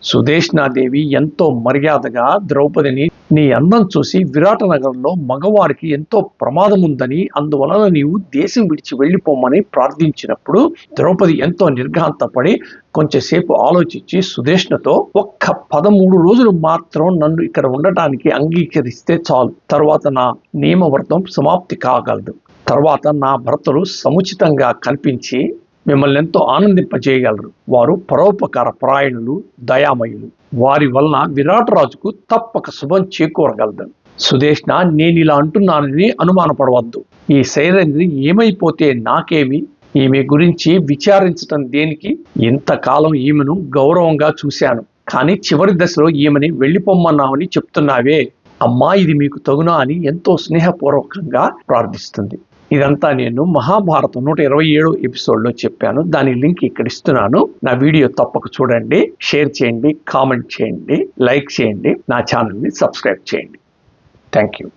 సుదేష్ణాదేవి ఎంతో మర్యాదగా ద్రౌపదిని, నీ అందం చూసి విరాట నగరంలో మగవారికి ఎంతో ప్రమాదం ఉందని, అందువలన నీవు దేశం విడిచి వెళ్ళిపోమని ప్రార్థించినప్పుడు ద్రౌపది ఎంతో నిర్ఘాంతపడి కొంచెంసేపు ఆలోచించి సుదేష్ణతో, ఒక్క 13 రోజులు మాత్రం నన్ను ఇక్కడ ఉండటానికి అంగీకరిస్తే చాలు, తర్వాత నా నియమవ్రతం సమాప్తి కాగలదు. తర్వాత నా భర్తలు సముచితంగా కనిపించి మిమ్మల్ని ఎంతో ఆనందింపజేయగలరు. వారు పరోపకార పరాయణులు, దయామయులు. వారి వలన విరాటరాజుకు తప్పక శుభం చేకూరగలదు. సుదేష్ణ, నేను ఇలా అంటున్నానని అనుమానపడవద్దు. ఈ శైలేంద్రి ఏమైపోతే నాకేమి? ఈమె గురించి విచారించటం దేనికి? ఇంతకాలం ఈమెను గౌరవంగా చూశాను, కానీ చివరి దశలో ఈమెని వెళ్ళిపోమ్మన్నామని చెప్తున్నావే అమ్మా, ఇది మీకు తగునా అని ఎంతో స్నేహపూర్వకంగా ప్రార్థిస్తుంది. ఇదంతా నేను మహాభారతం 127 ఎపిసోడ్లో చెప్పాను. దాని లింక్ ఇక్కడ ఇస్తున్నాను. నా వీడియో తప్పక చూడండి, షేర్ చేయండి, కామెంట్ చేయండి, లైక్ చేయండి, నా ఛానల్ని సబ్స్క్రైబ్ చేయండి. Thank you.